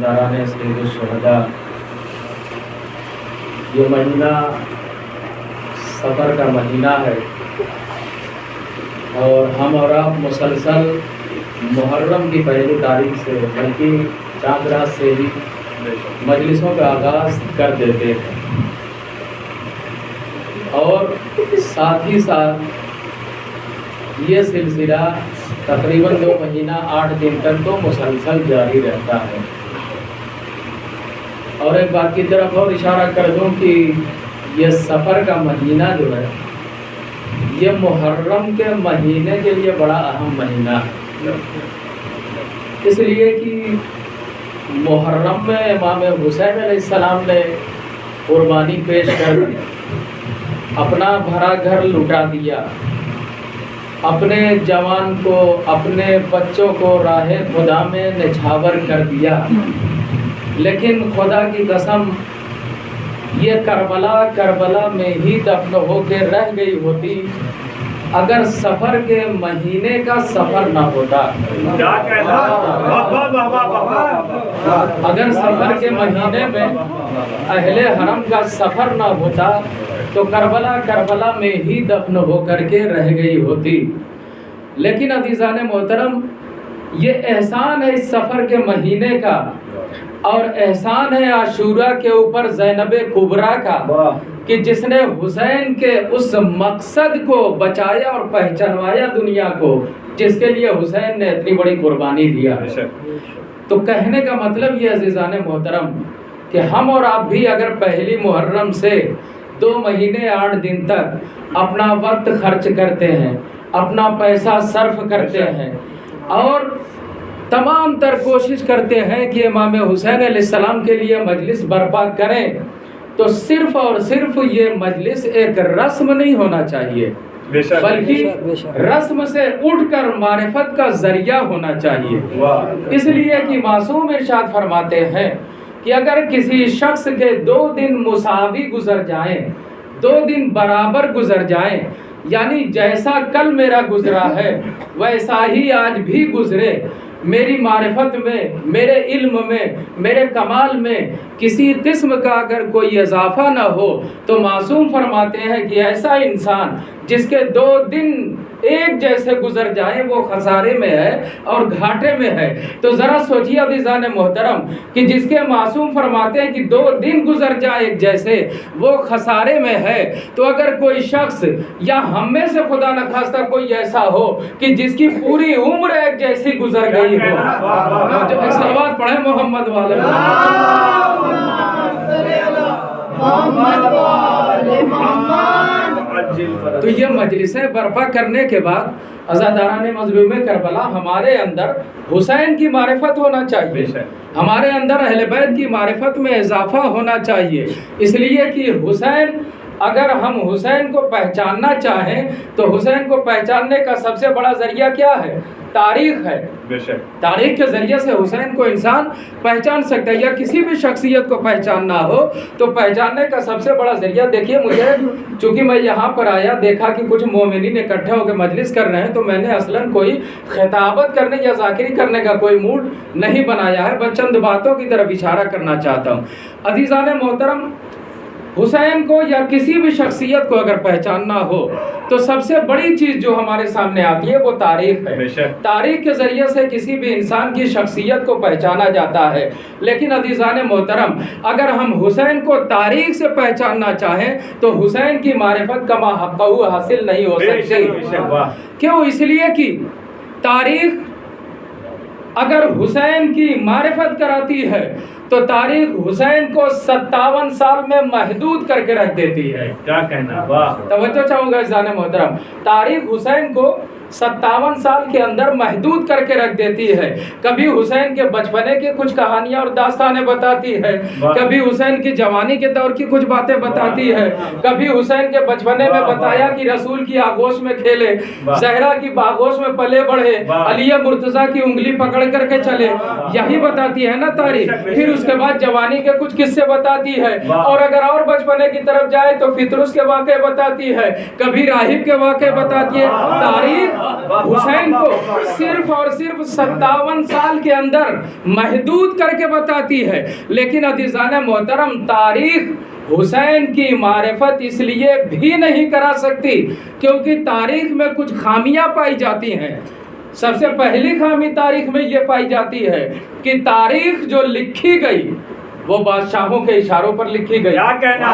داران سید الشہداء، یہ مہینہ سفر کا مہینہ ہے اور ہم اور آپ مسلسل محرم کی پہلی تاریخ سے بلکہ چاند رات سے ہی مجلسوں کا آغاز کر دیتے ہیں اور ساتھ ہی ساتھ یہ سلسلہ تقریباً 2 مہینہ 8 دن تک تو مسلسل جاری رہتا ہے۔ اور ایک بات کی طرف اور اشارہ کر دوں کہ یہ سفر کا مہینہ جو ہے یہ محرم کے مہینے کے لیے بڑا اہم مہینہ ہے، اس لیے کہ محرم میں امام حسین علیہ السلام نے قربانی پیش کر اپنا بھرا گھر لٹا دیا، اپنے جوان کو اپنے بچوں کو راہ خدا میں نچھاور کر دیا، لیکن خدا کی قسم یہ کربلا میں ہی دفن ہو کے رہ گئی ہوتی اگر سفر کے مہینے کا سفر نہ ہوتا، اگر سفر کے مہینے میں اہل حرم کا سفر نہ ہوتا تو کربلا میں ہی دفن ہو کر کے رہ گئی ہوتی۔ لیکن عزیزان محترم، یہ احسان ہے اس سفر کے مہینے کا، اور احسان ہے عاشورہ کے اوپر زینب کبریٰ کا کہ جس نے حسین کے اس مقصد کو بچایا اور پہچانوایا دنیا کو جس کے لیے حسین نے اتنی بڑی قربانی دیا۔ تو کہنے کا مطلب یہ عزیزان محترم کہ ہم اور آپ بھی اگر پہلی محرم سے 2 مہینے 8 دن تک اپنا وقت خرچ کرتے ہیں، اپنا پیسہ صرف کرتے ہیں اور تمام تر کوشش کرتے ہیں کہ امام حسین علیہ السلام کے لیے مجلس برپا کریں، تو صرف اور صرف یہ مجلس ایک رسم نہیں ہونا چاہیے، بلکہ رسم سے اٹھ کر معرفت کا ذریعہ ہونا چاہیے۔ اس لیے کہ معصوم ارشاد فرماتے ہیں کہ اگر کسی شخص کے 2 دن مساوی گزر جائیں، 2 دن برابر گزر جائیں، یعنی جیسا کل میرا گزرا ہے ویسا ہی آج بھی گزرے، میری معرفت میں، میرے علم میں، میرے کمال میں کسی قسم کا اگر کوئی اضافہ نہ ہو تو معصوم فرماتے ہیں کہ ایسا انسان جس کے 2 دن ایک جیسے گزر جائیں وہ خسارے میں ہے اور گھاٹے میں ہے۔ تو ذرا سوچیے عزیزان محترم کہ جس کے معصوم فرماتے ہیں کہ 2 دن گزر جائے ایک جیسے وہ خسارے میں ہے، تو اگر کوئی شخص یا ہم میں سے خدا نخواستہ کوئی ایسا ہو کہ جس کی پوری عمر ایک جیسی گزر گئی ہو، جو ایک صلوات پڑھیں محمد والے تو یہ مجلسیں برپا کرنے کے بعد عزاداران مظلوم کربلا ہمارے اندر حسین کی معرفت ہونا چاہیے، ہمارے اندر اہل بیت کی معرفت میں اضافہ ہونا چاہیے، اس لیے کہ حسین، اگر ہم حسین کو پہچاننا چاہیں تو حسین کو پہچاننے کا سب سے بڑا ذریعہ کیا ہے؟ تاریخ ہے۔ تاریخ کے ذریعے سے حسین کو انسان پہچان سکتا ہے، یا کسی بھی شخصیت کو پہچاننا ہو تو پہچاننے کا سب سے بڑا ذریعہ، دیکھیے مجھے چونکہ میں یہاں پر آیا دیکھا کہ کچھ مومنین اکٹھے ہو کے مجلس کر رہے ہیں، تو میں نے اصلاً کوئی خطابت کرنے یا ذاکری کرنے کا کوئی موڈ نہیں بنایا ہے، بس چند باتوں کی طرف اشارہ کرنا چاہتا ہوں۔ عزیزان محترم، حسین کو یا کسی بھی شخصیت کو اگر پہچاننا ہو تو سب سے بڑی چیز جو ہمارے سامنے آتی ہے وہ تاریخ ہے۔ تاریخ کے ذریعے سے کسی بھی انسان کی شخصیت کو پہچانا جاتا ہے، لیکن عزیزان محترم اگر ہم حسین کو تاریخ سے پہچاننا چاہیں تو حسین کی معرفت کما حقہ حاصل نہیں ہو سکتی۔ کیوں؟ اس لیے کہ تاریخ اگر حسین کی معرفت کراتی ہے تو تاریخ حسین کو 57 سال میں محدود کر کے رکھ دیتی ہے۔ کیا کہنا، واہ! توجہ چاہوں گا عزیزان محترم، تاریخ حسین کو 57 سال کے اندر محدود کر کے رکھ دیتی ہے۔ کبھی حسین کے بچپنے کی کچھ کہانیاں اور داستانیں بتاتی ہے، کبھی حسین کی جوانی کے دور کی کچھ باتیں بتاتی ہے، کبھی حسین کے بچپنے میں بتایا کہ رسول کی آغوش میں کھیلے، زہرا کی آغوش میں پلے بڑھے، علی مرتضیٰ کی انگلی پکڑ کر کے چلے، یہی بتاتی ہے نا تاریخ۔ پھر اس کے بعد جوانی کے کچھ قصے بتاتی ہے، اور اگر اور بچپنے کی طرف جائے تو فطرس کے واقعے بتاتی ہے، کبھی راہب کے واقعے بتاتی ہے۔ تاریخ حسین کو صرف اور صرف 57 سال کے اندر محدود کر کے بتاتی ہے۔ لیکن عزیزان محترم، تاریخ حسین کی معرفت اس لیے بھی نہیں کرا سکتی کیونکہ تاریخ میں کچھ خامیاں پائی جاتی ہیں۔ سب سے پہلی خامی تاریخ میں یہ پائی جاتی ہے کہ تاریخ جو لکھی گئی وہ بادشاہوں کے اشاروں پر لکھی گئی۔ کیا کہنا،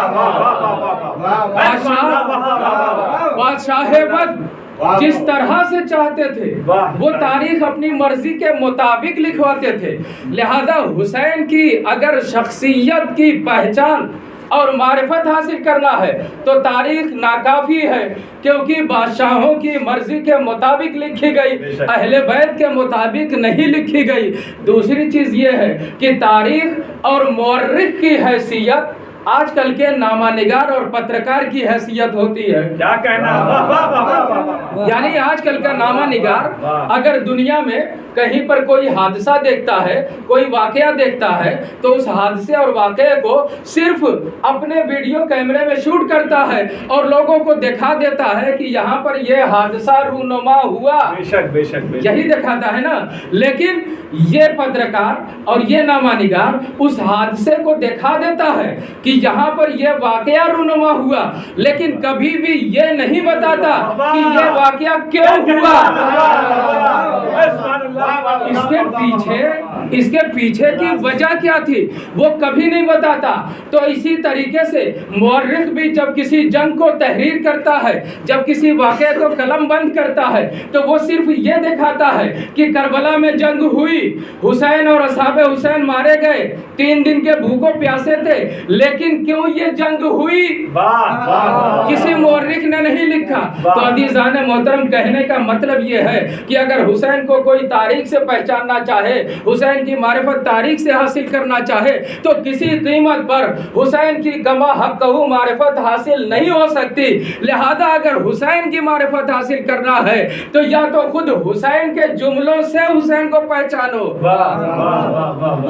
بادشاہ وقت جس طرح سے چاہتے تھے وہ تاریخ اپنی مرضی کے مطابق لکھواتے تھے۔ لہذا حسین کی اگر شخصیت کی پہچان اور معرفت حاصل کرنا ہے تو تاریخ ناکافی ہے، کیونکہ بادشاہوں کی مرضی کے مطابق لکھی گئی، اہل بیت کے مطابق نہیں لکھی گئی۔ دوسری چیز یہ ہے کہ تاریخ اور مورخ کی حیثیت آج کل کے نامہ نگار اور پترکار کی حیثیت ہوتی ہے۔ کیا کہنا، یعنی آج کل کا نامہ نگار اگر دنیا میں کہیں پر کوئی حادثہ دیکھتا ہے، کوئی واقعہ دیکھتا ہے، تو اس حادثے اور واقعے کو صرف اپنے ویڈیو کیمرے میں شوٹ کرتا ہے اور لوگوں کو دکھا دیتا ہے کہ یہاں پر یہ حادثہ رونما ہوا، بے شک بے شک بے شک، یہی دکھاتا ہے نا۔ لیکن یہ پترکار اور یہ نامہ نگار اس حادثے کو دکھا دیتا ہے کہ یہاں پر یہ واقعہ رونما ہوا، لیکن کبھی بھی یہ نہیں بتاتا کہ یہ واقعہ کیوں ہوا، اس کے پیچھے کی وجہ کیا تھی وہ کبھی نہیں بتاتا۔ تو اسی طریقے سے مورخ بھی جب کسی جنگ کو تحریر کرتا ہے، جب کسی واقعے کو قلم بند کرتا ہے، تو وہ صرف یہ دکھاتا ہے کہ کربلا میں جنگ ہوئی، حسین اور اصحاب حسین مارے گئے، 3 دن کے بھوکوں پیاسے تھے، لیکن کیوں یہ جنگ ہوئی کسی مورخ نے نہیں لکھا۔ تو عزیزان محترم، کہنے کا مطلب یہ ہے کہ اگر حسین کو کوئی تاریخ سے پہچاننا چاہے، حسین کی معرفت تاریخ سے حاصل کرنا چاہے، تو کسی قیمت پر حسین کی کما حقہ معرفت حاصل نہیں ہو سکتی۔ لہذا اگر حسین کی معرفت حاصل کرنا ہے تو یا تو خود حسین کے جملوں سے حسین کو پہچانو،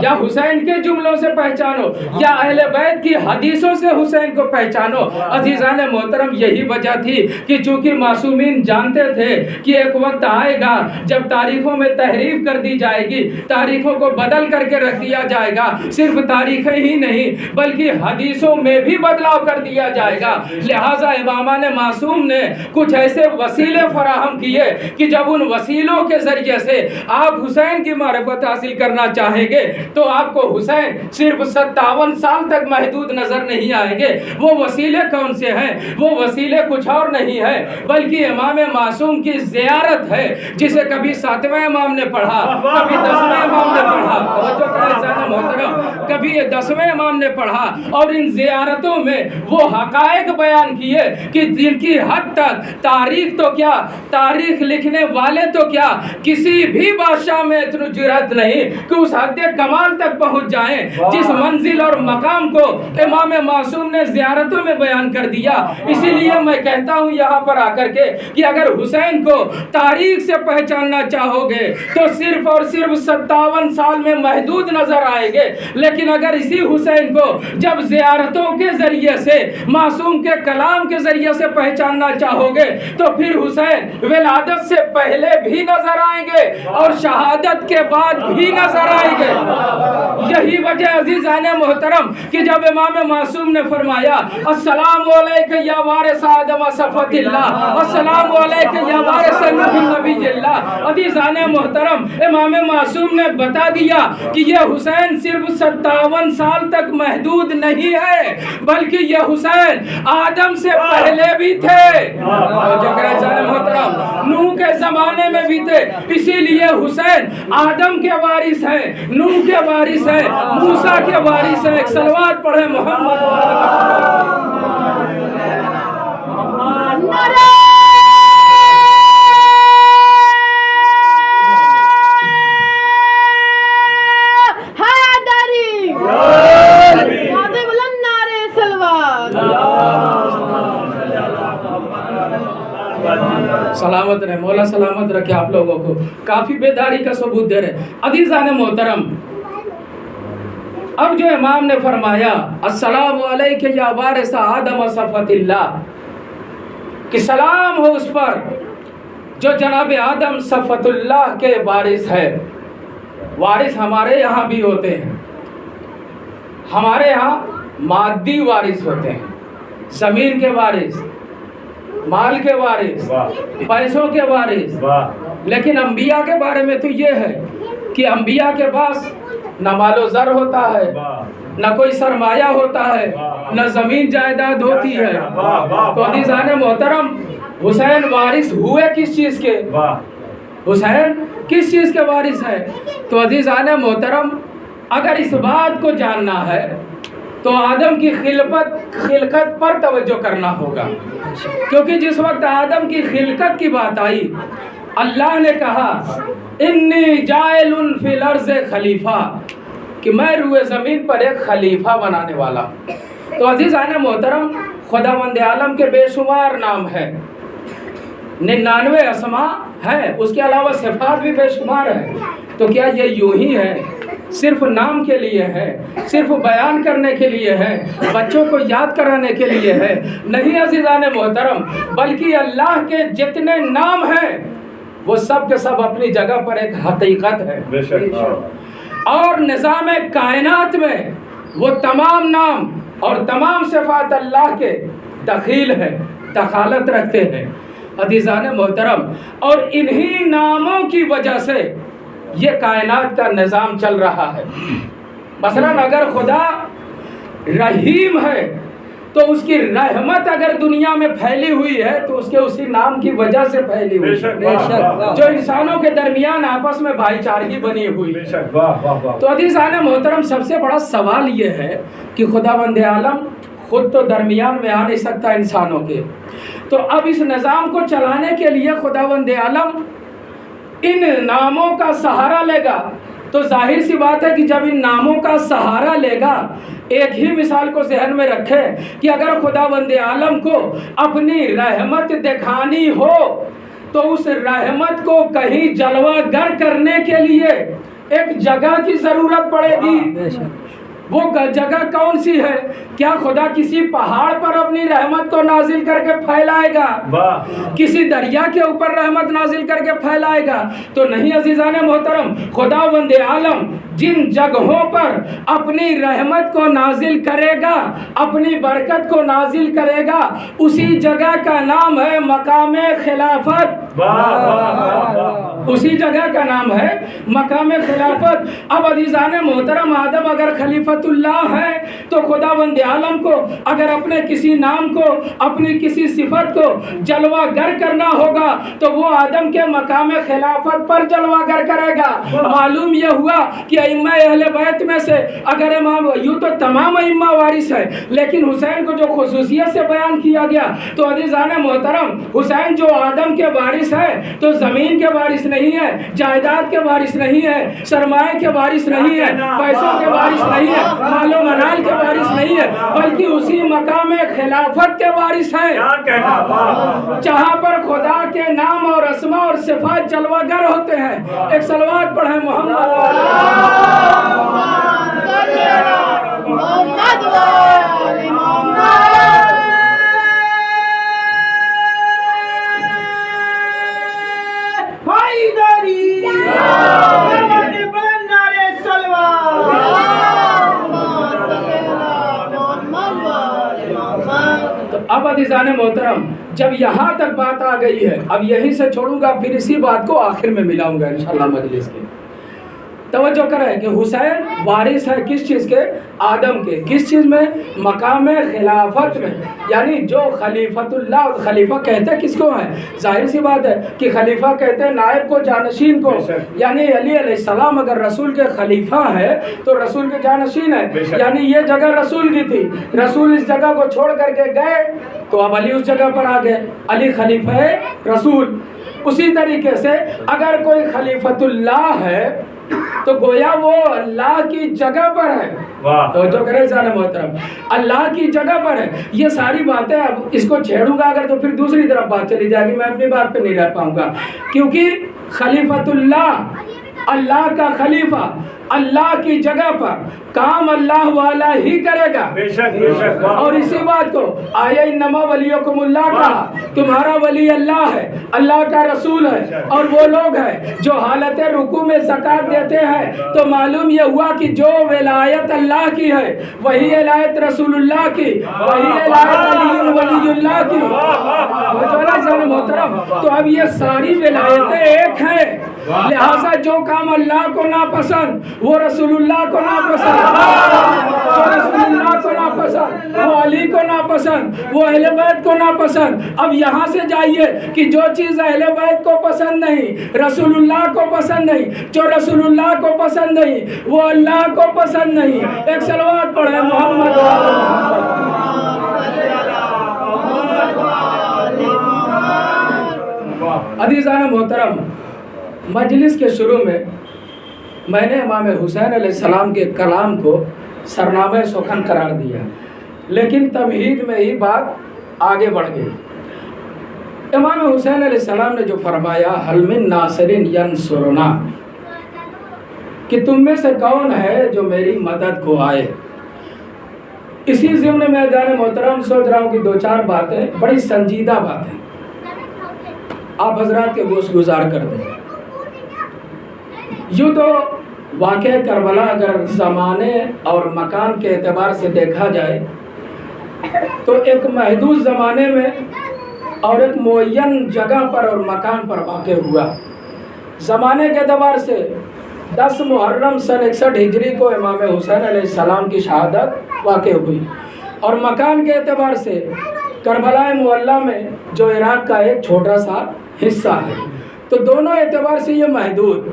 یا حسین کے جملوں سے پہچانو، یا اہل بیت کی حدیثوں سے حسین کو پہچانو۔ عزیزان محترم، یہی وجہ تھی کہ چونکہ معصومین جانتے تھے کہ ایک وقت آئے گا جب تاریخوں میں تحریف کر دی جائے گی، تاریخوں کو بدل کر کے رکھ دیا جائے گا، صرف تاریخیں ہی نہیں بلکہ حدیثوں میں بھی بدلاؤ کر دیا جائے گا۔ لہٰذا امامان معصوم نے کچھ ایسے وسیلے فراہم کیے کہ جب ان وسیلوں کے ذریعے سے آپ حسین کی معرفت حاصل کرنا چاہیں گے تو آپ کو حسین صرف 57 سال تک محدود نظر نہیں آئیں گے۔ وہ وسیلے کون سے ہیں؟ وہ وسیلے کچھ اور نہیں ہے بلکہ امام معصوم کی زیارت ہے، جسے کبھی 7ویں امام نے پڑھا، کبھی 10ویں امام نے پڑھا، کبھی 10ویں امام نے پڑھا، اور ان زیارتوں میں وہ حقائق بیان کیے کہ جن کی حد تک تاریخ تو کیا، تاریخ لکھنے والے تو کیا، کسی بھی بادشاہ میں اتنی جرأت نہیں کہ اس حد کمال تک پہنچ جائیں جس منزل اور مقام کو امام معصوم نے زیارتوں میں بیان کر دیا۔ اسی لیے میں کہتا ہوں یہاں پر آ کر کے کہ اگر حسین کو تاریخ سے پہچاننا چاہو گے تو صرف اور صرف 57 سال میں محدود نظر آئے گے، لیکن اگر اسی حسین کو جب زیارتوں کے ذریعے سے، معصوم کے کلام کے ذریعے سے پہچاننا چاہو گے تو پھر حسین ولادت سے پہلے بھی نظر آئیں گے اور شہادت کے بعد بھی نظر آئیں گے۔ یہی وجہ عزیزان محترم کہ جب امام معصوم نے فرمایا السلام علیکہ یا وارث آدم صفوت اللہ، السلام علیکہ یا وارث نبی اللہ، عزیزان محترم امام معصوم نے بتا دیا کہ یہ حسین صرف 57 سال تک محدود نہیں ہے بلکہ یہ حسین آدم سے پہلے بھی تھے، نوح کے زمانے میں بھی تھے۔ اسی لیے حسین آدم کے وارث ہیں، نوح کے وارث ہیں، موسیٰ کے وارث ہیں۔ ایک صلوات پڑھیں محمد سلامت رہے، مولا سلامت رکھے آپ لوگوں کو، کافی بیداری کا ثبوت دے رہے۔ عزیزان محترم، اب جو امام نے فرمایا السلام علیک یا وارث آدم صفوت اللہ، کہ سلام ہو اس پر جو جناب آدم صفوت اللہ کے وارث ہے۔ وارث ہمارے یہاں بھی ہوتے ہیں، ہمارے یہاں مادی وارث ہوتے ہیں، زمین کے وارث، مال کے وارث، پیسوں کے وارث، لیکن انبیاء کے بارے میں تو یہ ہے کہ انبیاء کے پاس نہ مال و زر ہوتا ہے، نہ کوئی سرمایہ ہوتا ہے، نہ زمین جائیداد ہوتی ہے۔ تو عزیزان محترم، حسین وارث ہوئے کس چیز کے؟ حسین کس چیز کے وارث ہے؟ تو عزیزان محترم، اگر اس بات کو جاننا ہے تو آدم کی خلقت پر توجہ کرنا ہوگا، کیونکہ جس وقت آدم کی خلقت کی بات آئی، اللہ نے کہا انی جاعل فی الارض خلیفہ، کہ میں روئے زمین پر ایک خلیفہ بنانے والا۔ تو عزیزان محترم، خداوند عالم کے بے شمار نام ہیں، 99 اسماء ہے، اس کے علاوہ صفات بھی بے شمار ہے۔ تو کیا یہ یوں ہی ہے، صرف نام کے لیے ہے، صرف بیان کرنے کے لیے ہے، بچوں کو یاد کرانے کے لیے ہے؟ نہیں عزیزان محترم، بلکہ اللہ کے جتنے نام ہیں وہ سب کے سب اپنی جگہ پر ایک حقیقت ہے، اور نظام کائنات میں وہ تمام نام اور تمام صفات اللہ کے دخیل ہے، دخالت رکھتے ہیں عزیزان محترم، اور انہی ناموں کی وجہ سے یہ کائنات کا نظام چل رہا ہے۔ مثلا اگر خدا رحیم ہے تو اس کی رحمت اگر دنیا میں پھیلی ہوئی ہے تو اس کے اسی نام کی وجہ سے پھیلی ہوئی ہے، جو انسانوں کے درمیان آپس میں بھائی چارگی بنی ہوئی ہے۔ تو عزیزان محترم، سب سے بڑا سوال یہ ہے کہ خداوند عالم خود تو درمیان میں آ نہیں سکتا انسانوں کے، تو اب اس نظام کو چلانے کے لیے خداوند عالم ان ناموں کا سہارا لے گا۔ تو ظاہر سی بات ہے کہ جب ان ناموں کا سہارا لے گا، ایک ہی مثال کو ذہن میں رکھے کہ اگر خداوند عالم کو اپنی رحمت دکھانی ہو تو اس رحمت کو کہیں جلوہ گر کرنے کے لیے ایک جگہ کی ضرورت پڑے گی۔ وہ جگہ کون سی ہے؟ کیا خدا کسی پہاڑ پر اپنی رحمت کو نازل کر کے پھیلائے گا؟ کسی دریا کے اوپر رحمت نازل کر کے پھیلائے گا؟ تو نہیں عزیزان محترم، خداوند عالم جن جگہوں پر اپنی رحمت کو نازل کرے گا، اپنی برکت کو نازل کرے گا، اسی جگہ کا نام ہے مقام خلافت۔ اسی جگہ کا نام ہے مقام خلافت۔ اب عزیزان محترم، آدم اگر خلیفت اللہ ہے تو خداوند عالم کو اگر اپنے کسی نام کو، اپنی کسی صفت کو جلوہ گر کرنا ہوگا تو وہ آدم کے مقام خلافت پر جلوہ گر کرے گا۔ معلوم یہ ہوا کہ ائمہ اہل بیت میں سے اگر امام، یوں تو تمام ائمہ وارث ہے، لیکن حسین کو جو خصوصیت سے بیان کیا گیا، تو عزیزان محترم، حسین جو آدم کے وارث ہے تو زمین کے وارث نہیں ہے، جائیداد کے وارث نہیں ہے، سرمایہ کے وارث نہیں ہے، پیسوں کے وارث نہیں ہے، مال و منال کے وارث نہیں ہے، بلکہ اسی مقام خلافت کے وارث ہیں، جہاں پر خدا کے نام اور اسماء اور صفات جلوہ گر ہوتے ہیں۔ ایک صلوات پڑھیں محمد اب عزیزان محترم، جب یہاں تک بات آ گئی ہے، اب یہیں سے چھوڑوں گا، پھر اسی بات کو آخر میں ملاؤں گا انشاءاللہ مجلس کے۔ توجہ کریں کہ حسین وارث ہے کس چیز کے؟ آدم کے۔ کس چیز میں؟ مقام خلافت میں، یعنی جو خلیفت اللہ، خلیفہ کہتے کس کو ہیں؟ ظاہر سی بات ہے کہ خلیفہ کہتے ہیں نائب کو، جانشین کو، یعنی علی علیہ السلام اگر رسول کے خلیفہ ہے تو رسول کے جانشین ہے، یعنی یہ جگہ رسول کی تھی، رسول اس جگہ کو چھوڑ کر کے گئے تو اب علی اس جگہ پر آ گئے، علی خلیفہ رسول۔ اسی طریقے سے اگر کوئی خلیفت اللہ ہے تو گویا وہ اللہ کی جگہ پر ہے۔ تو جو کرے جانے محترم، اللہ کی جگہ پر ہے۔ یہ ساری باتیں اب اس کو چھیڑوں گا اگر تو پھر دوسری طرف بات چلی جائے گی، میں اپنی بات پہ نہیں رہ پاؤں گا، کیونکہ خلیفت اللہ، اللہ کا خلیفہ، اللہ کی جگہ پر کام اللہ والا ہی کرے گا. بے شک اور اسی بات کو آیا انما ولیکم اللہ کہا, تمہارا ولی اللہ ہے, اللہ کا رسول ہے. اور وہ لوگ ہیں جو حالت رکوع میں زکوٰۃ دیتے ہیں, تو معلوم یہ ہوا کہ جو ولایت اللہ کی ہے وہی ولایت رسول اللہ کی, وہی ولایت علی ولی اللہ کی. محترم, تو اب یہ ساری ولایتیں ایک ہیں, لہٰذا جو کام اللہ کو ناپسند وہ رسول اللہ کو ناپسند, جو رسول اللہ کو ناپسند وہ علی کو ناپسند, وہ اہل بیت کو ناپسند. اب یہاں سے جائیے کہ جو چیز اہل بیت کو پسند نہیں, رسول اللہ کو پسند نہیں, جو رسول اللہ کو پسند نہیں وہ اللہ کو پسند نہیں. ایک صلوات پڑھیں محمد. عزیزان محترم, مجلس کے شروع میں نے امام حسین علیہ السلام کے کلام کو سرنامہ سخن قرار دیا, لیکن تمہید میں ہی بات آگے بڑھ گئی. امام حسین علیہ السلام نے جو فرمایا حل من ناصر ینصرنا, کہ تم میں سے کون ہے جو میری مدد کو آئے. اسی ضمن میں جان محترم سوچ رہا ہوں کہ دو چار باتیں بڑی سنجیدہ باتیں آپ حضرات کے گوش گزار کر دیں. یوں تو واقعہ کربلا اگر زمانے اور مکان کے اعتبار سے دیکھا جائے تو ایک محدود زمانے میں اور ایک معین جگہ پر اور مکان پر واقع ہوا. زمانے کے اعتبار سے 10 محرم سن 61 ہجری کو امام حسین علیہ السلام کی شہادت واقع ہوئی, اور مکان کے اعتبار سے کربلا معلیٰ میں جو عراق کا ایک چھوٹا سا حصہ ہے, تو دونوں اعتبار سے یہ محدود.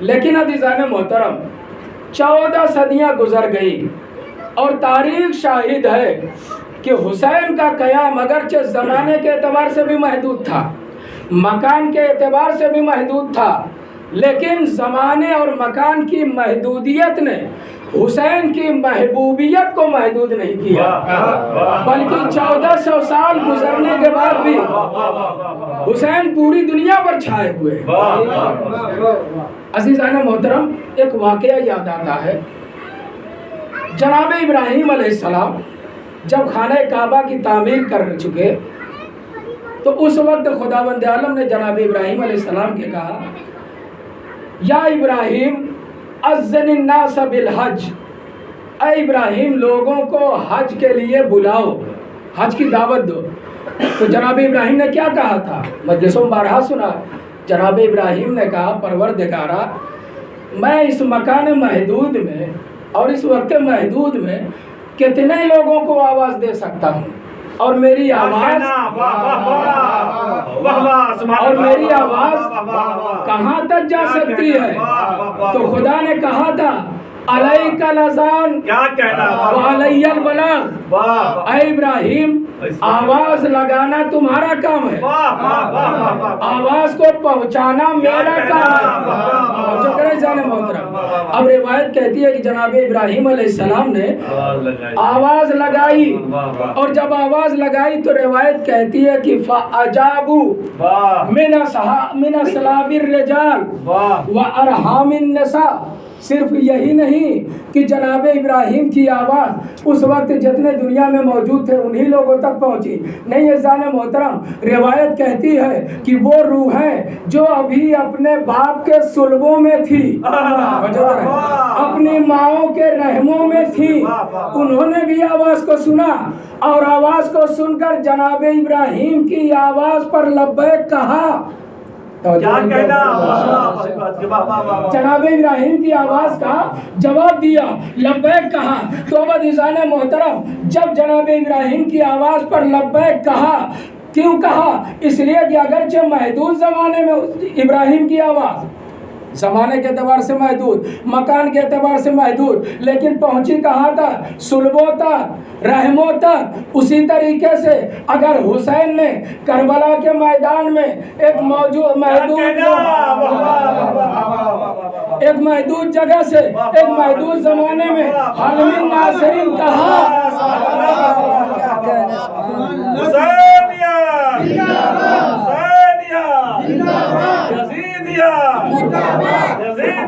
لیکن عزیزان محترم 14 صدیاں گزر گئی اور تاریخ شاہد ہے کہ حسین کا قیام اگرچہ زمانے کے اعتبار سے بھی محدود تھا, مکان کے اعتبار سے بھی محدود تھا, لیکن زمانے اور مکان کی محدودیت نے حسین کی محبوبیت کو محدود نہیں کیا, بلکہ 1400 سال گزرنے کے بعد بھی حسین پوری دنیا پر چھائے ہوئے. عزیزان محترم, ایک واقعہ یاد آتا ہے. جناب ابراہیم علیہ السلام جب خانہ کعبہ کی تعمیر کر چکے تو اس وقت خداوند عالم نے جناب ابراہیم علیہ السلام کے کہا, یا ابراہیم اذن الناس بالحج, اے ابراہیم لوگوں کو حج کے لیے بلاؤ, حج کی دعوت دو. تو جناب ابراہیم نے کیا کہا تھا, مجلسوں میں بارہا سنا. جناب ابراہیم نے کہا, پروردگارا میں اس مکان محدود میں اور اس وقت محدود میں کتنے لوگوں کو آواز دے سکتا ہوں, اور میری آواز کہاں تک جا سکتی ہے. تو خدا نے کہا تھا علیک الاذان وعلی البلاغ, اے ابراہیم آواز لگانا تمہارا کام ہے, آواز کو پہنچانا میرا کام ہے. جو کرے جانے محترم, اب روایت کہتی ہے کہ جناب ابراہیم علیہ السلام نے آواز لگائی, اور جب آواز لگائی تو روایت کہتی ہے کہ فَأَجَابُوا مِنَ صَلَابِ الرِّجَالِ وَأَرْحَامِ النِّسَاءِ. صرف یہی نہیں کہ جناب ابراہیم کی آواز اس وقت جتنے دنیا میں موجود تھے انہی لوگوں تک پہنچی نہیں. عزیزان محترم, روایت کہتی ہے کہ وہ روحیں جو ابھی اپنے باپ کے صلبوں میں تھی, اپنی ماؤں کے رحموں میں تھی, انہوں نے بھی آواز کو سنا, اور آواز کو سن کر جناب ابراہیم کی آواز پر لبیک کہا. جناب ابراہیم کی آواز کا جواب دیا, لبیک کہا. تو عزیزان محترم, جب جناب ابراہیم کی آواز پر لبیک کہا, کیوں کہا؟ اس لیے کہ اگرچہ محدود زمانے میں ابراہیم کی آواز زمانے کے اعتبار سے محدود, مکان کے اعتبار سے محدود, لیکن پہنچی کہاں تک؟ صلبوں تک, رحموں تک. اسی طریقے سے اگر حسین نے کربلا کے میدان میں ایک محدود جگہ سے ایک محدود زمانے میں حل من ناصرین کہا,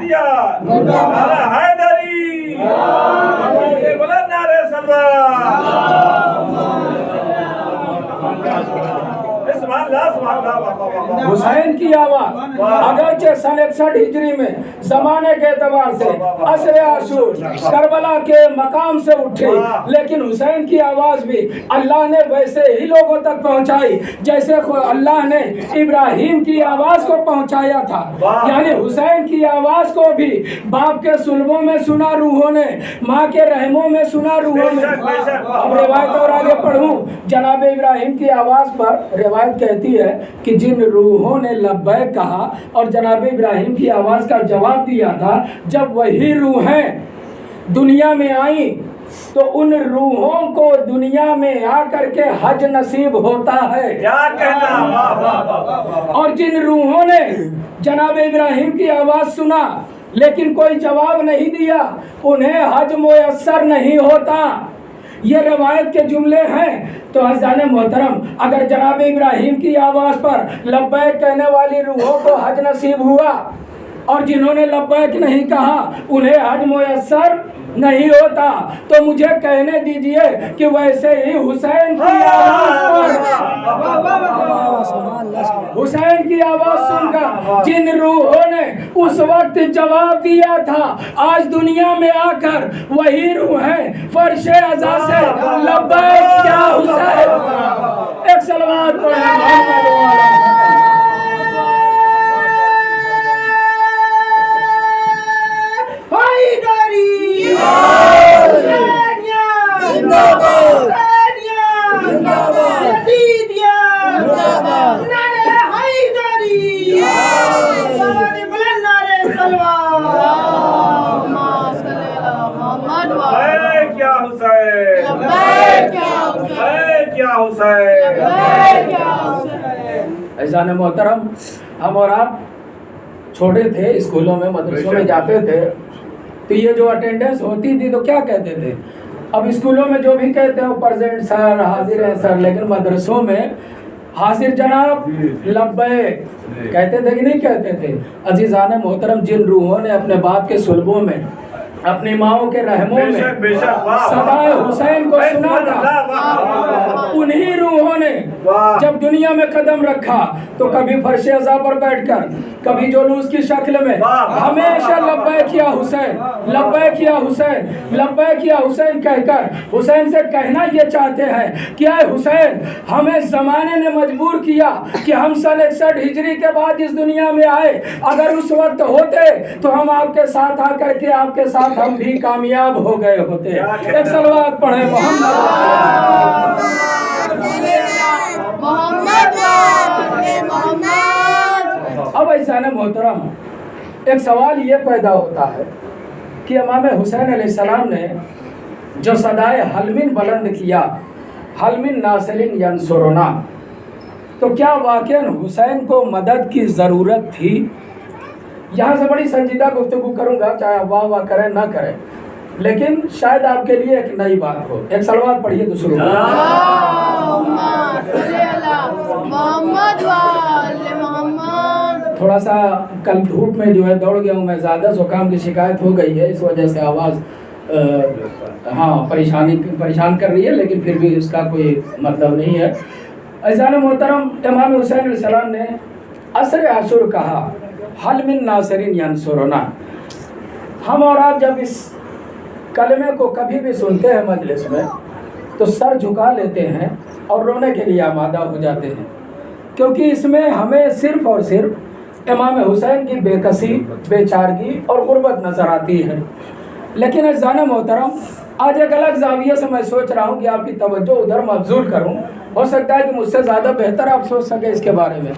دیا نعرہ حیدری بلند نعرہ حسین کی آواز اگرچہ سن 61 ہجری میں زمانے کے اعتبار سے عصر عاشور کربلا کے مقام سے اٹھی، لیکن حسین کی آواز بھی اللہ نے ویسے ہی لوگوں تک پہنچائی جیسے اللہ نے ابراہیم کی آواز کو پہنچایا تھا۔ یعنی حسین کی آواز کو بھی باپ کے صلبوں میں سنا روحوں نے، ماں کے رحموں میں سنا روحوں نے۔ اب روایت اور آگے پڑھوں، جناب ابراہیم کی آواز پر روایت کہتی ہے کہ جن روحوں نے لبیک کہا اور جناب ابراہیم کی آواز کا جواب دیا تھا، جب وہی روحیں دنیا میں آئیں تو ان روحوں کو دنیا میں آ کر کے حج نصیب ہوتا ہے۔ کیا کہنا، اور جن روحوں نے جناب ابراہیم کی آواز سنا لیکن کوئی جواب نہیں دیا، انہیں حج میسر نہیں ہوتا۔ یہ روایت کے جملے ہیں۔ تو عزیزان محترم، اگر جناب ابراہیم کی آواز پر لبیک کہنے والی روحوں کو حج نصیب ہوا اور جنہوں نے لبیک نہیں کہا انہیں حج میسر نہیں ہوتا، تو مجھے کہنے دیجئے کہ ویسے ہی حسین کی آواز حسین کی آواز سن کر جن روحوں نے اس وقت جواب دیا تھا، آج دنیا میں آ کر وہی روحیں فرش عزا سے لبیک یا حسین، ایک صلوات پڑھیں۔ عزیزان محترم، ہم اور آپ چھوٹے تھے، اسکولوں میں مدرسوں میں جاتے تھے تو یہ جو اٹینڈنس ہوتی تھی تو کیا کہتے تھے؟ اب اسکولوں میں جو بھی کہتے ہیں وہ پریزنٹ سر، حاضر ہیں سر، لیکن مدرسوں میں حاضر جناب لبیک کہتے تھے کہ نہیں کہتے تھے؟ عزیزان محترم، جن روحوں نے اپنے باپ کے صلبوں میں، اپنی ماؤں کے رحموں میں صدائے حسین کو سنا تھا، انہی روحوں نے جب دنیا میں قدم رکھا تو کبھی فرش عزا پر بیٹھ کر، کبھی جلوس کی شکل میں ہمیشہ لبیک یا حسین، لبیک یا حسین، لبیک یا حسین کہہ کر حسین سے کہنا یہ چاہتے ہیں کہ اے حسین، ہمیں زمانے نے مجبور کیا کہ ہم سن 61 ہجری کے بعد اس دنیا میں آئے، اگر اس وقت ہوتے تو ہم آپ کے ساتھ آ کر کے آپ کے ساتھ ہم بھی کامیاب ہو گئے ہوتے۔ ایک صلوات پڑھیں محمد۔ اب عزیزان محترم، ایک سوال یہ پیدا ہوتا ہے کہ امام حسین علیہ السلام نے جو صدائے حل من بلند کیا، حل من ناصر ینصرنا، تو کیا واقعاً حسین کو مدد کی ضرورت تھی؟ یہاں سے بڑی سنجیدہ گفتگو کروں گا، چاہے واہ واہ کریں نہ کریں، لیکن شاید آپ کے لیے ایک نئی بات ہو۔ ایک صلوات پڑھیے دوسروں کو۔ تھوڑا سا کل دھوپ میں جو ہے دوڑ گیا ہوں میں زیادہ، زکام کی شکایت ہو گئی ہے، اس وجہ سے آواز پریشان کر رہی ہے، لیکن پھر بھی اس کا کوئی مطلب نہیں ہے۔ عزیزان محترم، امام حسین علیہ السلام نے عصر عاشور کہا، حل من ناصر ینصرنا۔ ہم اور آپ جب اس کلمے کو کبھی بھی سنتے ہیں مجلس میں تو سر جھکا لیتے ہیں اور رونے کے لیے آمادہ ہو جاتے ہیں، کیونکہ اس میں ہمیں صرف اور صرف امام حسین کی بے کسی، بے چارگی اور غربت نظر آتی ہے۔ لیکن عزیزان محترم، آج ایک الگ زاویے سے میں سوچ رہا ہوں کہ آپ کی توجہ ادھر مبذول کروں، ہو سکتا ہے کہ مجھ سے زیادہ بہتر آپ سوچ سکیں اس کے بارے میں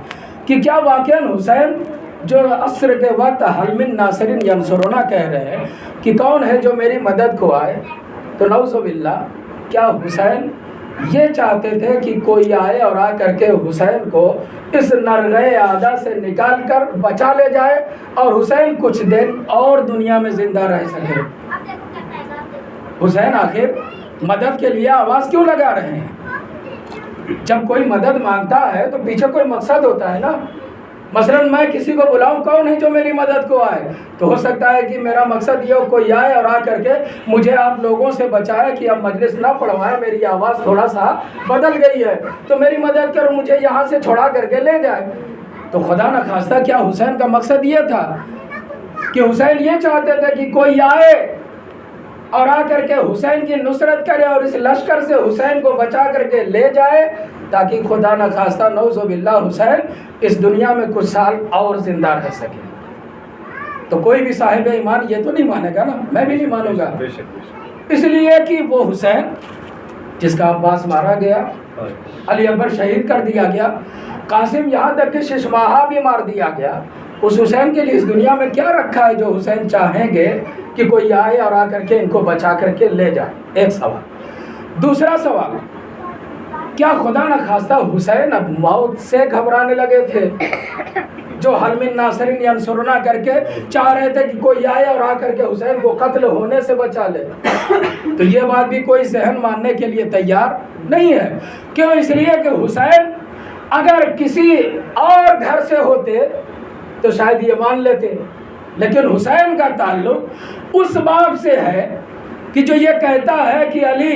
کہ کیا واقعاً حسین جو عصر کے وقت حل من ناصر ینصرنا کہہ رہے ہیں کہ کون ہے جو میری مدد کو آئے، تو نعوذ باللہ کیا حسین یہ چاہتے تھے کہ کوئی آئے اور آ کر کے حسین کو اس نرغے عادہ سے نکال کر بچا لے جائے اور حسین کچھ دن اور دنیا میں زندہ رہ سکے؟ حسین آخر مدد کے لیے آواز کیوں لگا رہے ہیں؟ جب کوئی مدد مانگتا ہے تو پیچھے کوئی مقصد ہوتا ہے نا۔ مثلا میں کسی کو بلاؤں کون ہے جو میری مدد کو آئے؟ تو ہو سکتا ہے کہ میرا مقصد یہ ہو کوئی آئے اور آ کر کے مجھے آپ لوگوں سے بچائے کہ اب مجلس نہ پڑھوائے، میری آواز تھوڑا سا بدل گئی ہے تو میری مدد کرو، مجھے یہاں سے چھوڑا کر کے لے جائے۔ تو خدا نہ خواستہ کیا حسین کا مقصد یہ تھا کہ حسین یہ چاہتے تھے کہ کوئی آئے اور آ کر کے حسین کی نصرت کرے اور اس لشکر سے حسین کو بچا کر کے لے جائے، تاکہ خدا نہ خواستہ نعوذ باللہ حسین اس دنیا میں کچھ سال اور زندہ رہ سکے؟ تو کوئی بھی صاحب ایمان یہ تو نہیں مانے گا نا، میں بھی نہیں مانوں گا، اس لیے کہ وہ حسین جس کا عباس مارا گیا، علی اکبر شہید کر دیا گیا، قاسم یہاں تک کہ ششماہا بھی مار دیا گیا، اس حسین کے لیے اس دنیا میں کیا رکھا ہے جو حسین چاہیں گے کہ کوئی آئے اور آ کر کے ان کو بچا کر کے لے جائے؟ ایک سوال۔ دوسرا سوال، کیا خدا نہ خواستہ حسین اب موت سے گھبرانے لگے تھے جو حل من ناصرین ینصرنا کر کے چاہ رہے تھے کہ کوئی آئے اور آ کر کے حسین کو قتل ہونے سے بچا لے؟ تو یہ بات بھی کوئی ذہن ماننے کے لیے تیار نہیں ہے۔ کیوں؟ اس لیے کہ حسین اگر کسی اور گھر سے ہوتے تو شاید یہ مان لیتے، لیکن حسین کا تعلق اس باپ سے ہے کہ جو یہ کہتا ہے کہ علی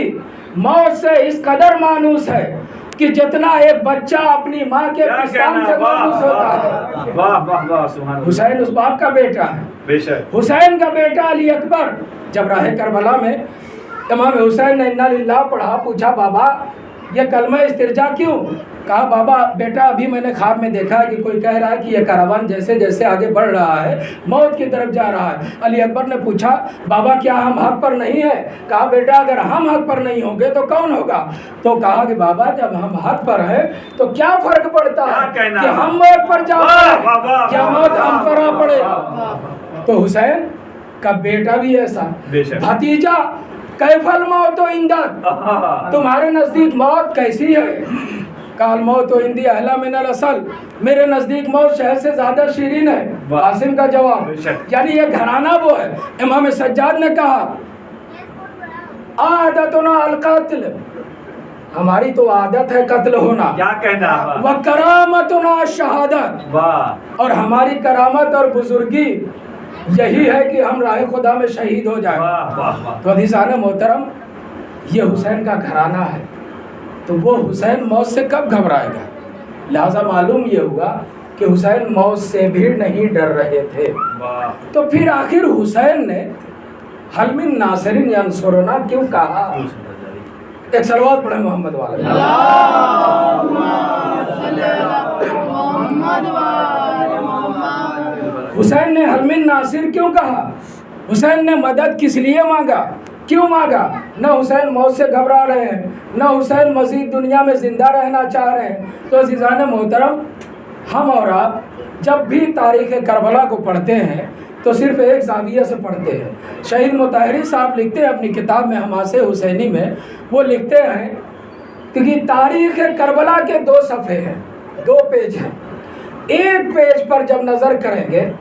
موت سے اس قدر مانوس ہے کہ جتنا ایک بچہ اپنی ماں کے پستان سے مانوس ہوتا ہے۔ واہ واہ واہ سبحان اللہ۔ حسین اس باپ کا بیٹا ہے۔ بے شک حسین کا بیٹا علی اکبر جب راہ کربلا میں امام حسین نے انا للہ پڑھا، پوچھا بابا یہ کلمہ استرجا کیوں؟ کہا بابا بیٹا ابھی میں نے خواب میں دیکھا کہ کوئی کہہ رہا ہے کہ یہ کاروان جیسے جیسے آگے بڑھ رہا ہے موت کی طرف جا رہا ہے۔ علی اکبر نے پوچھا بابا کیا ہم حق پر نہیں ہیں؟ کہا بیٹا اگر ہم حق پر نہیں ہوں گے تو کون ہوگا؟ تو کہا کہ بابا جب ہم حق پر ہیں تو کیا فرق پڑتا ہے کہ ہم موت پر جا پڑے یا موت ہم پر آ پڑے؟ تو حسین کا بیٹا بھی ایسا، بھتیجا کیف الموت عندک، تمہارے نزدیک موت کیسی ہے؟ کال موت و اندی احلا من العسل، میرے نزدیک موت شہد سے زیادہ شیرین ہے۔ قاسم کا جواب، یعنی یہ گھرانہ وہ ہے۔ امام سجاد نے کہا عادتنا القتل، ہماری تو عادت ہے قتل ہونا، کیا کہنا، وکرامتنا الشہادت، اور ہماری کرامت اور بزرگی یہی ہے کہ ہم راہ خدا میں شہید ہو جائیں۔ تو عزیزان محترم یہ حسین کا گھرانہ ہے، تو وہ حسین موت سے کب گھبرائے گا؟ لہذا معلوم یہ ہوا کہ حسین موت سے بھی نہیں ڈر رہے تھے۔ تو پھر آخر حسین نے حل من ناصرین ینصرنا کیوں کہا؟ ایک صلوات پڑھیں محمد والے۔ حسین نے حل من ناصر کیوں کہا؟ حسین نے مدد کس لیے مانگا؟ کیوں مانگا؟ نہ حسین موت سے گھبرا رہے ہیں، نہ حسین مزید دنیا میں زندہ رہنا چاہ رہے ہیں۔ تو عزیزان محترم ہم اور آپ جب بھی تاریخ کربلا کو پڑھتے ہیں تو صرف ایک زاویہ سے پڑھتے ہیں۔ شہید مطہری صاحب لکھتے ہیں اپنی کتاب میں حماسِ حسینی میں، وہ لکھتے ہیں کہ تاریخ کربلا کے 2 صفحے ہیں، 2 پیج ہیں۔ ایک پیج پر جب نظر کریں گے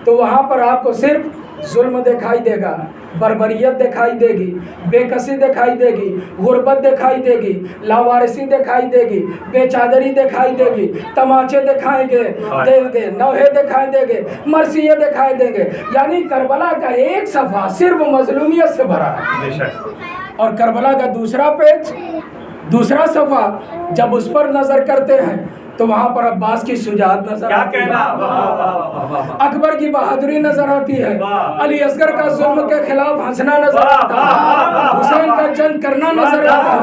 تو وہاں پر آپ کو صرف ظلم دکھائی دے گا، بربریت دکھائی دے گی، بے کسی دکھائی دے گی، غربت دکھائی دے گی، لاوارثی دکھائی دے گی، بے چادری دکھائی دے گی، تماچے دکھائیں گے دیں گے، نوحے دکھائی دیں گے، مرثیے دکھائی دیں گے۔ یعنی کربلا کا ایک صفحہ صرف مظلومیت سے بھرا ہے، اور کربلا کا دوسرا پیج، دوسرا صفحہ جب اس پر نظر کرتے ہیں تو وہاں پر عباس کی شجاعت نظر آتی ہے، اکبر کی بہادری نظر آتی ہے، علی اصغر کا ظلم کے خلاف ہنسنا نظر آتا ہے، حسین کا جنگ کرنا نظر آتا ہے۔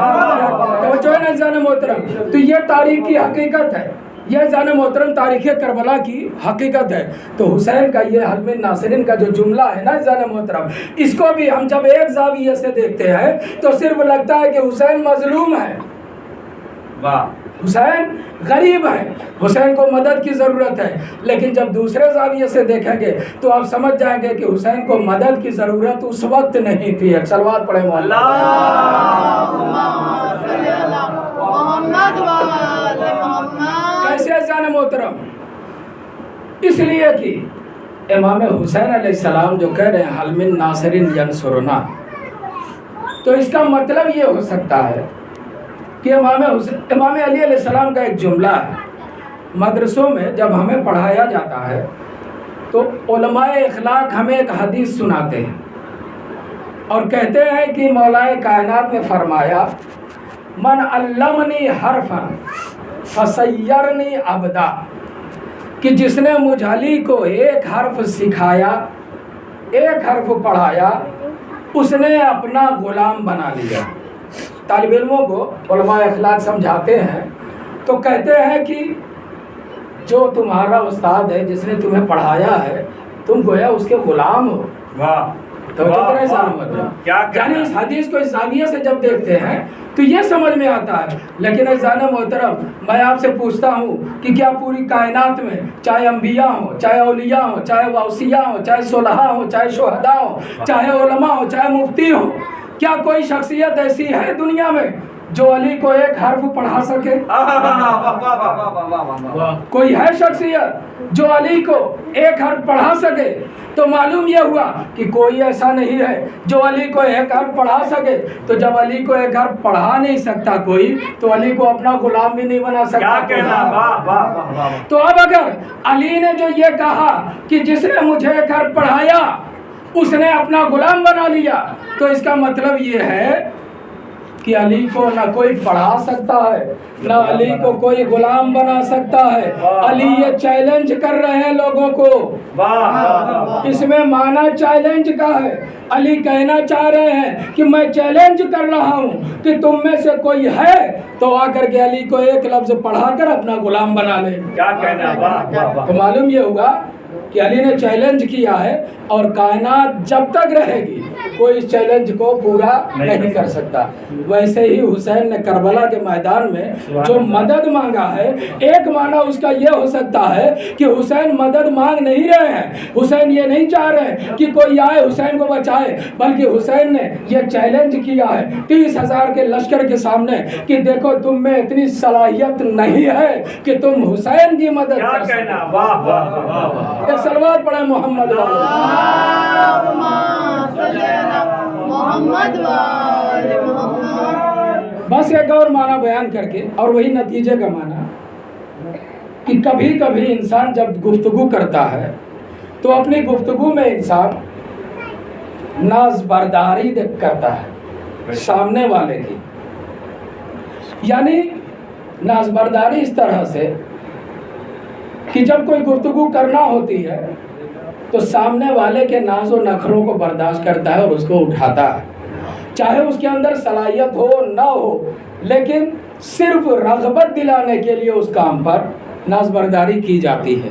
توجہ ہے نا عزیزان محترم؟ تو یہ تاریخ کی حقیقت ہے، یہ عزیزان محترم تاریخ کربلا کی حقیقت ہے۔ تو حسین کا یہ حل من ناصرین کا جو جملہ ہے نا عزیزان محترم، اس کو بھی ہم جب ایک زاویے سے دیکھتے ہیں تو صرف لگتا ہے کہ حسین مظلوم ہے، حسین غریب ہے، حسین کو مدد کی ضرورت ہے۔ لیکن جب دوسرے زاویے سے دیکھیں گے تو آپ سمجھ جائیں گے کہ حسین کو مدد کی ضرورت اس وقت نہیں تھی۔ ایک صلوات پڑھیں کیسے عزیزان محترم؟ اس لیے کہ امام حسین علیہ السلام جو کہہ رہے ہیں حل من ناصرین ینصرنا، تو اس کا مطلب یہ ہو سکتا ہے کہ امام علی علیہ السلام کا ایک جملہ ہے، مدرسوں میں جب ہمیں پڑھایا جاتا ہے تو علماء اخلاق ہمیں ایک حدیث سناتے ہیں اور کہتے ہیں کہ مولا کائنات نے فرمایا من علمنی حرفا فسیرنی عبدا، کہ جس نے مجھ علی کو ایک حرف سکھایا، ایک حرف پڑھایا، اس نے اپنا غلام بنا لیا۔ طالب علموں کو علماء اخلاق سمجھاتے ہیں تو کہتے ہیں کہ جو تمہارا استاد ہے، جس نے تمہیں پڑھایا ہے، تم گویا اس کے غلام ہو۔ واہ یعنی اس حدیث کو اس زاویے سے جب دیکھتے ہیں تو یہ سمجھ میں آتا ہے۔ لیکن عزیزان محترم، میں آپ سے پوچھتا ہوں کہ کیا پوری کائنات میں چاہے انبیاء ہوں، چاہے اولیاء ہوں، چاہے اوصیاء ہوں، چاہے صلحاء ہوں، چاہے شہداء ہوں، چاہے علماء ہوں، چاہے مفتی ہوں، کیا کوئی شخصیت ایسی ہے دنیا میں جو علی کو ایک حرف پڑھا سکے؟ کوئی ہے شخصیت جو علی کو ایک حرف پڑھا سکے؟ تو معلوم یہ ہوا کہ کوئی ایسا نہیں ہے جو علی کو ایک حرف پڑھا سکے۔ تو جب علی کو ایک حرف پڑھا نہیں سکتا کوئی، تو علی کو اپنا غلام بھی نہیں بنا سکتا۔ تو اب اگر علی نے جو یہ کہا کہ جس نے مجھے ایک حرف پڑھایا اس نے اپنا غلام بنا لیا، تو اس کا مطلب یہ ہے کہ علی کو نہ کوئی پڑھا سکتا ہے، نہ علی کو کوئی غلام بنا سکتا ہے۔ علی یہ چیلنج کر رہے ہیں لوگوں کو، اس میں معنی چیلنج کا ہے۔ علی کہنا چاہ رہے ہیں کہ میں چیلنج کر رہا ہوں کہ تم میں سے کوئی ہے تو آ کر کے علی کو ایک لفظ پڑھا کر اپنا غلام بنا لے۔ کیا کہنا؟ تو معلوم یہ ہوا کہ علی نے چیلنج کیا ہے، اور کائنات جب تک رہے گی کوئی اس چیلنج کو پورا نہیں کر سکتا۔ ویسے ہی حسین نے کربلا کے میدان میں جو مدد مانگا ہے، ایک معنی اس کا یہ ہو سکتا ہے کہ حسین مدد مانگ نہیں رہے ہیں، حسین یہ نہیں چاہ رہے کہ کوئی آئے حسین کو بچائے، بلکہ حسین نے یہ چیلنج کیا ہے 30,000 کے لشکر کے سامنے کہ دیکھو تم میں اتنی صلاحیت نہیں ہے کہ تم حسین کی مدد کر سکو۔ ایک صلوات پڑھیں محمد بس ایک اور معنی بیان کر کے، اور وہی نتیجے کا معنی کہ کبھی کبھی انسان جب گفتگو کرتا ہے تو اپنی گفتگو میں انسان ناز برداری کرتا ہے سامنے والے کی، یعنی ناز برداری اس طرح سے کہ جب کوئی گفتگو کرنا ہوتی ہے تو سامنے والے کے ناز و نخروں کو برداشت کرتا ہے اور اس کو اٹھاتا ہے، چاہے اس کے اندر صلاحیت ہو نہ ہو، لیکن صرف رغبت دلانے کے لیے اس کام پر ناز برداری کی جاتی ہے۔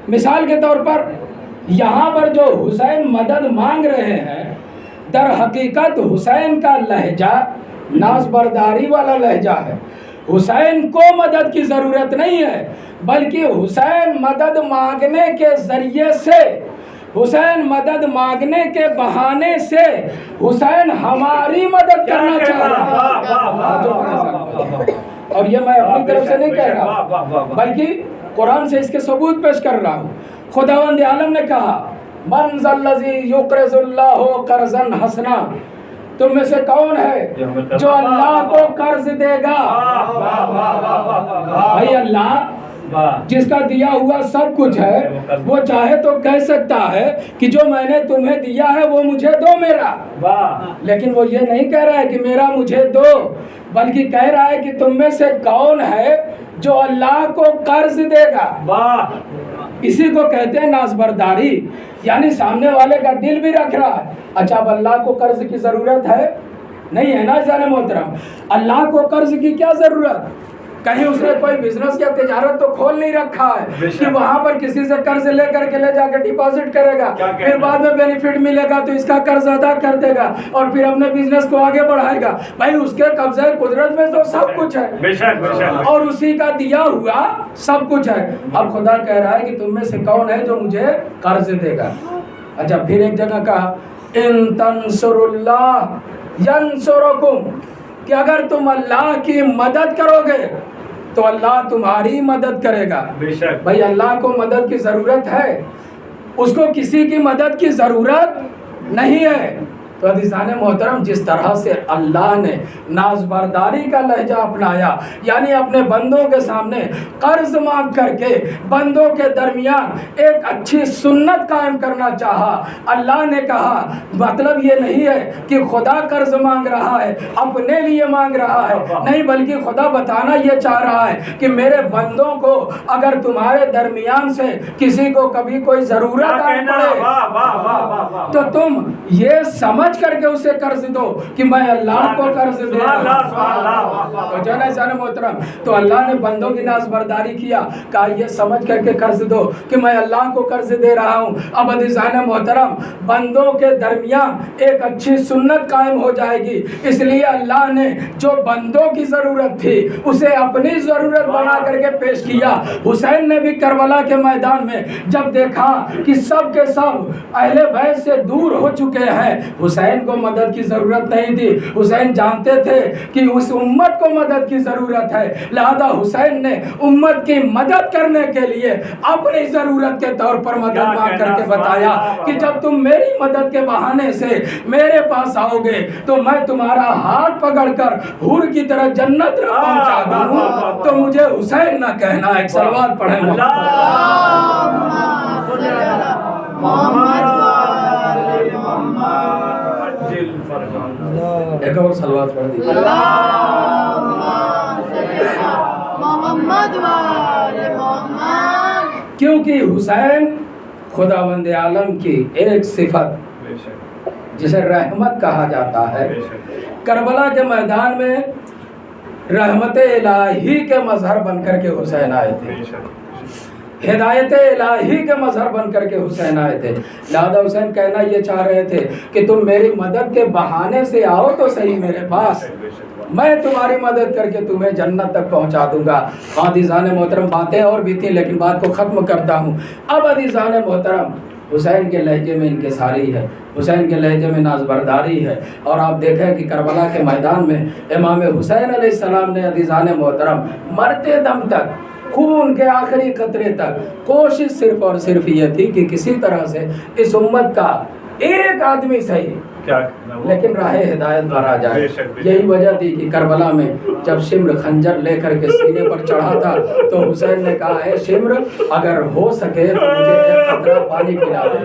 مثال کے طور پر یہاں پر جو حسین مدد مانگ رہے ہیں، در حقیقت حسین کا لہجہ ناز برداری والا لہجہ ہے۔ حسین کو مدد کی ضرورت نہیں ہے، بلکہ حسین مدد مانگنے کے ذریعے سے، حسین مدد مانگنے کے بہانے سے حسین ہماری مدد کرنا چاہ رہا ہے۔ اور یہ میں اپنی طرف سے نہیں کہہ رہا، بلکہ قرآن سے اس کے ثبوت پیش کر رہا ہوں۔ خداوند عالم نے کہا من ذا الذی یقرض اللہ قرضا حسنا، تم میں سے کون ہے جو اللہ کو قرض دے گا؟ بھائی اللہ جس کا دیا ہوا سب کچھ ہے، وہ چاہے تو کہہ سکتا ہے کہ جو میں نے تمہیں دیا ہے وہ مجھے دو میرا، لیکن وہ یہ نہیں کہہ رہا ہے کہ میرا مجھے دو، بلکہ کہہ رہا ہے کہ تم میں سے کون ہے جو اللہ کو قرض دے گا۔ اسی کو کہتے ہیں ناز برداری، یعنی سامنے والے کا دل بھی رکھ رہا ہے۔ اچھا اب اللہ کو قرض کی ضرورت ہے؟ نہیں ہے نا جان محترم، اللہ کو قرض کی کیا ضرورت؟ کہیں اس نے کوئی بزنس یا تجارت تو کھول نہیں رکھا ہے کہ وہاں پر کسی سے قرض لے کر کے لے جا کے ڈپازٹ کرے گا، پھر بعد میں بینیفٹ ملے گا تو اس کا قرض ادا کر دے گا اور پھر اپنے بزنس کو آگے بڑھائے گا۔ بھائی اس کے قبضہ قدرت میں تو سب کچھ ہے اور اسی کا دیا ہوا سب کچھ ہے۔ اب خدا کہہ رہا ہے کہ تم میں سے کون ہے جو مجھے قرض دے گا۔ اچھا پھر ایک جگہ کہا ان تنصروا اللہ ینصرکم، کہ اگر تم اللہ کی مدد کرو گے تو اللہ تمہاری مدد کرے گا۔ بھائی اللہ کو مدد کی ضرورت ہے، اس کو کسی کی مدد کی ضرورت نہیں ہے۔ تو عزیزان محترم جس طرح سے اللہ نے ناز برداری کا لہجہ اپنایا، یعنی اپنے بندوں کے سامنے قرض مانگ کر کے بندوں کے درمیان ایک اچھی سنت قائم کرنا چاہا۔ اللہ نے کہا مطلب یہ نہیں ہے کہ خدا قرض مانگ رہا ہے، اپنے لیے مانگ رہا ہے، نہیں، بلکہ خدا بتانا یہ چاہ رہا ہے کہ میرے بندوں کو اگر تمہارے درمیان سے کسی کو کبھی کوئی ضرورت آ پڑے تو تم یہ سمجھ کر کے اسے قرض دو کہ میں اللہ کو قرض دے رہا ہوں۔ تو جنازان محترم، تو اللہ نے بندوں کی ناز برداری کیا، کہا یہ سمجھ کر کے قرض دو کہ میں اللہ کو قرض دے رہا ہوں۔ اب عزیزان محترم بندوں کے درمیان ایک اچھی سنت قائم ہو جائے گی، اس لیے اللہ نے جو بندوں کی ضرورت تھی اسے اپنی ضرورت بنا کر کے پیش کیا۔ حسین نے بھی کربلا کے میدان میں جب دیکھا کہ سب کے سب اہل بیت سے دور ہو چکے ہیں، حسین کو مدد کی ضرورت نہیں تھی، حسین جانتے تھے کہ اس امت کو مدد کی ضرورت ہے، لہذا حسین نے امت کی مدد کرنے کے لیے اپنی ضرورت کے طور پر مدد مانگ کر کے بتایا کہ جب تم میری مدد کے بہانے سے میرے پاس آؤ گے تو میں تمہارا ہاتھ پکڑ کر حور کی طرح جنت میں پہنچا دوں، تو مجھے حسین نہ کہنا۔ ایک صلوات پڑھیں ایک اور صلوات پڑھ دیجیے کیونکہ حسین خداوند عالم کی ایک صفت جسے رحمت کہا جاتا ہے، کربلا کے میدان میں رحمت الہی کے مظہر بن کر کے حسین آئے تھے، ہدایت الہی کے مظہر بن کر کے حسین آئے تھے، لہذا حسین کہنا یہ چاہ رہے تھے کہ تم میری مدد کے بہانے سے آؤ تو صحیح میرے پاس، میں تمہاری مدد کر کے تمہیں جنت تک پہنچا دوں گا۔ عزیزان محترم باتیں اور بھی تھیں لیکن بات کو ختم کرتا ہوں۔ اب عزیزان محترم حسین کے لہجے میں انکساری ہے، حسین کے لہجے میں ناز برداری ہے، اور آپ دیکھیں کہ کربلا کے میدان میں امام حسین علیہ السلام نے عزیزان محترم مرتے دم تک، خون کے آخری قطرے تک کوشش صرف اور صرف یہ تھی کہ کسی طرح سے اس امت کا ایک آدمی صحیح لیکن راہ ہدایت پر آ جائے۔ یہی وجہ تھی کہ کربلا میں جب شمر خنجر لے کر کے سینے پر چڑھا تھا تو حسین نے کہا اے شمر اگر ہو سکے تو مجھے ایک قطرہ پانی پلا دے۔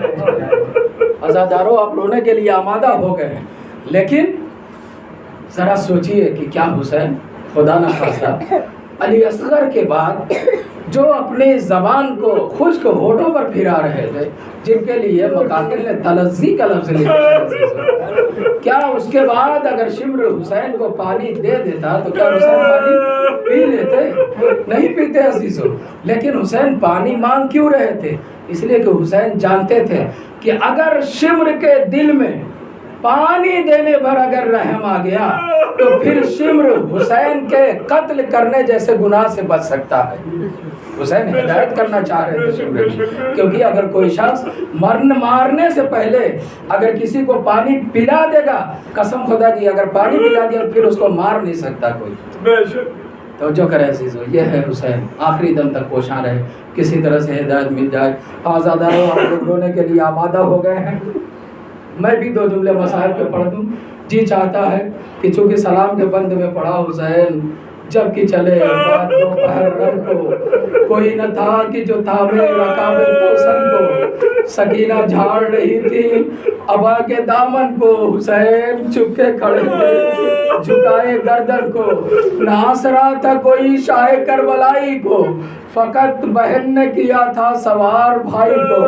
عزاداروں آپ رونے کے لیے آمادہ ہو گئے ہیں، لیکن ذرا سوچئے کہ کیا حسین خدا نہ خواستہ علی اصغر کے بعد جو اپنی زبان کو خشک ہونٹوں پر پھرا رہے تھے، جن کے لیے مقاتل نے تلذی کا لفظ لکھا، کیا اس کے بعد اگر شمر حسین کو پانی دے دیتا تو کیا حسین پانی پی لیتے؟ نہیں پیتے عزیزو۔ لیکن حسین پانی مانگ کیوں رہے تھے؟ اس لیے کہ حسین جانتے تھے کہ اگر شمر کے دل میں پانی دینے پر اگر رحم آ گیا تو پھر شمر حسین کے قتل کرنے جیسے گناہ سے بچ سکتا ہے۔ حسین ہدایت کرنا چاہ رہے تھے شمر کی، کیونکہ اگر کوئی شخص مارنے سے پہلے اگر کسی کو پانی پلا دے گا، قسم خدا کی اگر پانی پلا دیا پھر اس کو مار نہیں سکتا کوئی۔ توجہ کرے عزیزو، یہ ہے حسین، آخری دم تک کوشاں رہے کسی طرح سے ہدایت مل جائے۔ آزاداروں آپ لوگ رونے کے لیے آمادہ ہو گئے ہیں، میں بھی دو جملے مسائل پہ پڑھ دوں۔ جی چاہتا ہے کہ چونکہ سلام کے بند میں پڑھا حسین جب کہ چلے بعد دوپہر رن کو، کوئی نہ تھا کہ جو تھامے رکاب کوثر کو، سکینہ جھاڑ رہی تھی ابا کے دامن کو، حسین چھپ کے کھڑے تھے جھکائے گردن کو، نہ ہنس رہا تھا کوئی شاہ کربلائی کو، فقط بہن نے کیا تھا سوار بھائی کو۔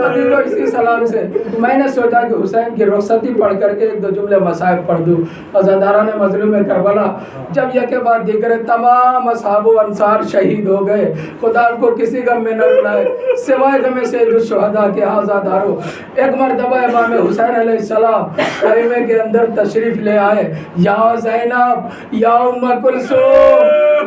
عزیزو اسی سلام سے میں نے سوچا کہ حسین کی رخصتی پڑھ کر کے ایک دو جملے مصائب پڑھ دوں۔ عزاداران مظلوم کربلا جب یہ کے بعد دیگر تمام اصحاب و انصار شہید ہو گئے، خدا کو کسی غم میں نہ رلائے سوائے غم سید الشہداء کے۔ عزاداروں ایک مرتبہ امام حسین علیہ السلام خیمے کے اندر تشریف لے آئے، یا زینب یا ام کلثوم